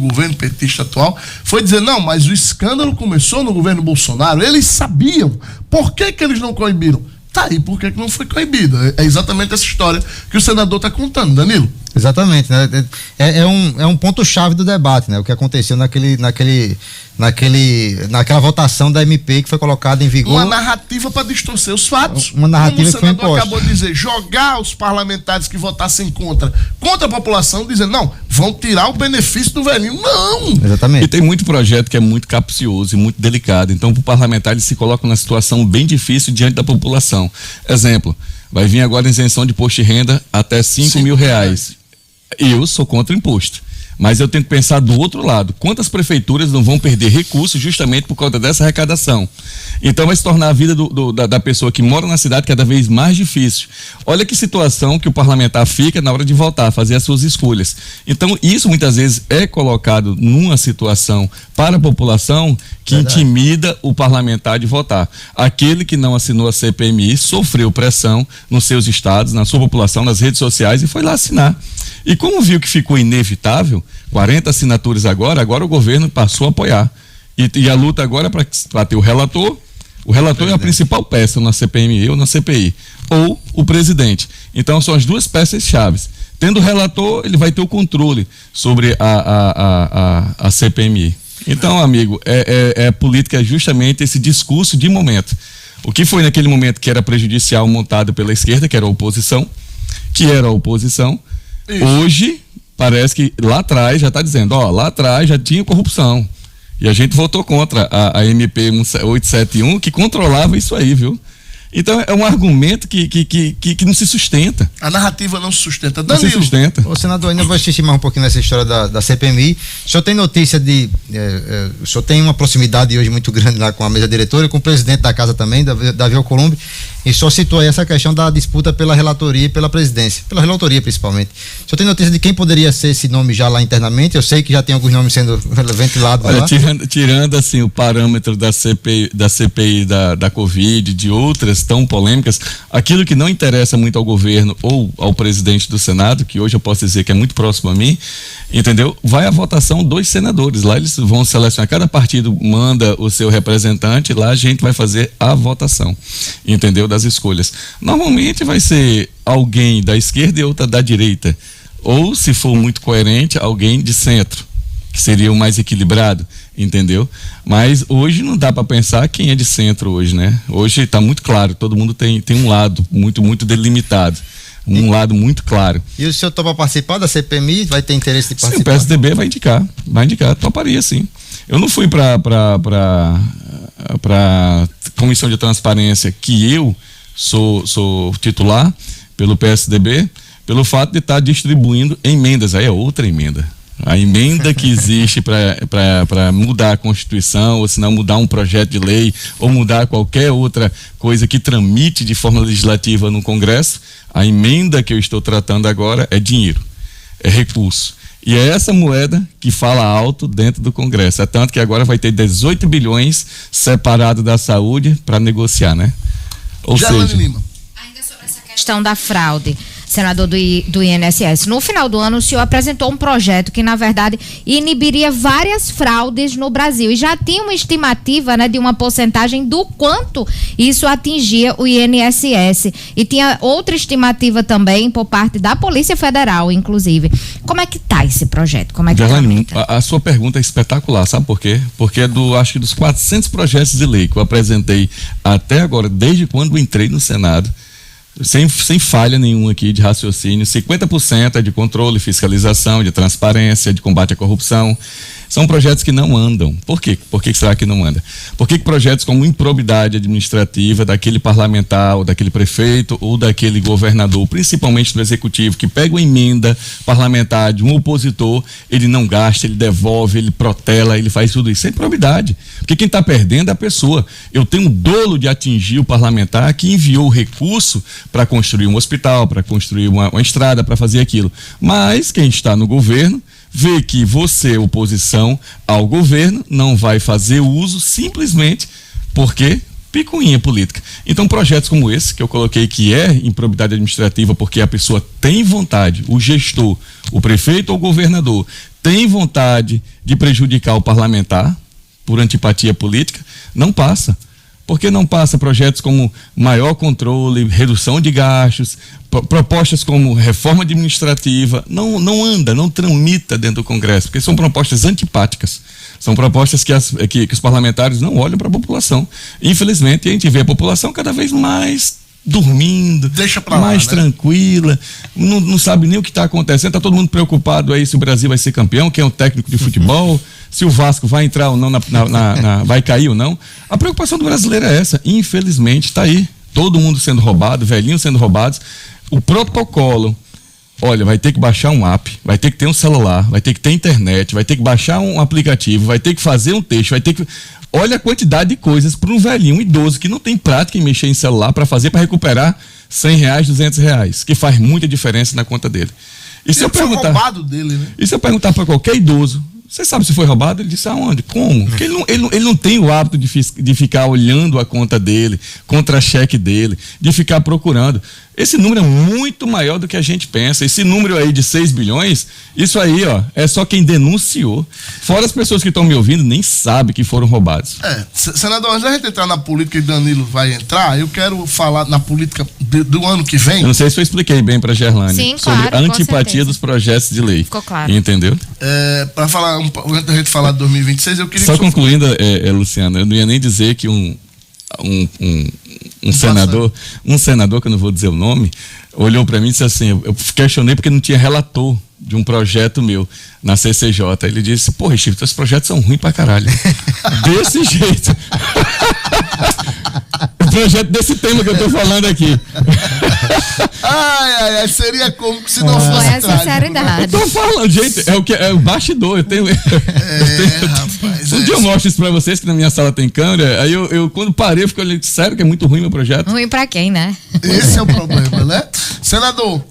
governo petista atual, foi dizer, não, mas o escândalo começou no governo Bolsonaro, eles sabiam, por que eles não coibiram? Tá aí, por que não foi coibido? É exatamente essa história que o senador está contando, Danilo. Exatamente, né? É um ponto-chave do debate, né? O que aconteceu naquela votação da MP que foi colocada em vigor. Uma narrativa para distorcer os fatos. Uma narrativa que foi imposta. Como o senador acabou de dizer, jogar os parlamentares que votassem contra a população, dizendo, não, vão tirar o benefício do velhinho. Não! Exatamente. E tem muito projeto que é muito capcioso e muito delicado. Então, para o parlamentar, ele se coloca numa situação bem difícil diante da população. Exemplo, vai vir agora a isenção de imposto de renda até 5 mil reais. Eu sou contra o imposto, mas eu tenho que pensar do outro lado, quantas prefeituras não vão perder recursos justamente por conta dessa arrecadação. Então vai se tornar a vida da pessoa que mora na cidade cada vez mais difícil. Olha que situação que o parlamentar fica na hora de votar, fazer as suas escolhas. Então isso muitas vezes é colocado numa situação para a população que intimida o parlamentar de votar. Aquele que não assinou a CPMI sofreu pressão nos seus estados, na sua população, nas redes sociais e foi lá assinar. E como viu que ficou inevitável, 40 assinaturas agora o governo passou a apoiar. E a luta agora é para ter o relator é a principal peça na CPMI ou na CPI, ou o presidente. Então são as duas peças chaves. Tendo o relator, ele vai ter o controle sobre a CPMI. Então, amigo, política é justamente esse discurso de momento. O que foi naquele momento que era prejudicial montado pela esquerda, que era a oposição, Isso. Hoje, parece que lá atrás já está dizendo, lá atrás já tinha corrupção. E a gente votou contra a MP 871, que controlava isso aí, viu? Então é um argumento que não se sustenta. A narrativa não se sustenta. Danilo. Não se sustenta. Ô, senador, ainda vou insistir mais um pouquinho nessa história da CPMI. O senhor tem notícia o senhor tem uma proximidade hoje muito grande lá com a mesa diretora e com o presidente da casa também, Davi Alcolumbre, e o senhor citou aí essa questão da disputa pela relatoria e pela presidência, pela relatoria principalmente. O senhor tem notícia de quem poderia ser esse nome já lá internamente? Eu sei que já tem alguns nomes sendo ventilados lá. Tirando assim o parâmetro da CPI da Covid, de outras tão polêmicas, aquilo que não interessa muito ao governo ou ao presidente do Senado, que hoje eu posso dizer que é muito próximo a mim, entendeu? Vai à votação 2 senadores, lá eles vão selecionar, cada partido manda o seu representante, lá a gente vai fazer a votação, entendeu? Das escolhas. Normalmente vai ser alguém da esquerda e outra da direita, ou se for muito coerente, alguém de centro, que seria o mais equilibrado, entendeu? Mas hoje não dá para pensar quem é de centro hoje, né? Hoje está muito claro, todo mundo tem um lado muito delimitado, lado muito claro. E o senhor topa participar da CPMI? Vai ter interesse de participar? Sim, o PSDB vai indicar, toparia sim. Eu não fui para comissão de transparência, que eu sou titular pelo PSDB, pelo fato de estar distribuindo emendas, aí é outra emenda. A emenda que existe para mudar a Constituição, ou se não mudar um projeto de lei, ou mudar qualquer outra coisa que tramite de forma legislativa no Congresso, a emenda que eu estou tratando agora é dinheiro, é recurso. E é essa moeda que fala alto dentro do Congresso. É tanto que agora vai ter 18 bilhões separado da saúde para negociar, né? Ou seja... Ainda sobre essa questão da fraude, senador do INSS, no final do ano o senhor apresentou um projeto que na verdade inibiria várias fraudes no Brasil e já tinha uma estimativa, né, de uma porcentagem do quanto isso atingia o INSS e tinha outra estimativa também por parte da Polícia Federal, inclusive. Como é que tá esse projeto? Como é que a sua pergunta é espetacular, sabe por quê? Porque acho que dos 400 projetos de lei que eu apresentei até agora, desde quando entrei no Senado, sem falha nenhuma aqui de raciocínio, 50% é de controle, fiscalização, de transparência, de combate à corrupção. São projetos que não andam. Por quê? Por que será que não anda? Por que projetos como improbidade administrativa daquele parlamentar, ou daquele prefeito, ou daquele governador, principalmente do executivo, que pega uma emenda parlamentar de um opositor, ele não gasta, ele devolve, ele protela, ele faz tudo isso. É improbidade. Porque quem está perdendo é a pessoa. Eu tenho um dolo de atingir o parlamentar que enviou o recurso para construir um hospital, para construir uma estrada, para fazer aquilo. Mas quem está no governo vê que você, oposição ao governo, não vai fazer uso simplesmente porque picuinha política. Então projetos como esse que eu coloquei, que é improbidade administrativa porque a pessoa tem vontade, o gestor o prefeito ou o governador tem vontade de prejudicar o parlamentar por antipatia política, não passa. Porque não passa projetos como maior controle, redução de gastos, propostas como reforma administrativa, não anda, não tramita dentro do Congresso, porque são propostas antipáticas. São propostas que os parlamentares não olham para a população. Infelizmente, a gente vê a população cada vez mais dormindo, mais tranquila, não sabe nem o que está acontecendo, está todo mundo preocupado aí se o Brasil vai ser campeão, quem é o técnico de futebol, se o Vasco vai entrar ou não, vai cair ou não. A preocupação do brasileiro é essa, infelizmente está aí, todo mundo sendo roubado, velhinhos sendo roubados. O protocolo, olha, vai ter que baixar um app, vai ter que ter um celular, vai ter que ter internet, vai ter que baixar um aplicativo, vai ter que fazer um texto, vai ter que... Olha a quantidade de coisas para um velhinho, um idoso que não tem prática em mexer em celular para fazer, para recuperar R$100, R$200, que faz muita diferença na conta dele. E se eu perguntar, roubado dele, né? E se eu perguntar para qualquer idoso, você sabe se foi roubado? Ele disse aonde? Como? Porque ele não tem o hábito de ficar olhando a conta dele, contra-cheque dele, de ficar procurando. Esse número é muito maior do que a gente pensa. Esse número aí de 6 bilhões, isso aí, ó, é só quem denunciou. Fora as pessoas que estão me ouvindo, nem sabem que foram roubados. Senador, antes da gente entrar na política e Danilo vai entrar, eu quero falar na política do ano que vem. Eu não sei se eu expliquei bem para a Gerlane. Sim, sobre claro, a antipatia dos projetos de lei. Ficou claro. Entendeu? Para falar, antes da gente falar de 2026, eu queria... Só concluindo, Luciano, eu não ia nem dizer que um senador, que eu não vou dizer o nome, olhou para mim e disse assim, eu questionei porque não tinha relator de um projeto meu na CCJ. Ele disse, pô, Recife, esses projetos são ruins pra caralho. Desse jeito. O projeto desse tema que eu tô falando aqui. Ai, seria como se não fosse. É sinceridade. Eu tô falando, gente, é o bastidor. Rapaz. Um dia eu mostro isso pra vocês, que na minha sala tem câmera. Aí eu quando parei, eu fiquei olhando, sério que é muito ruim meu projeto? Ruim pra quem, né? Esse é o problema, né? Senador,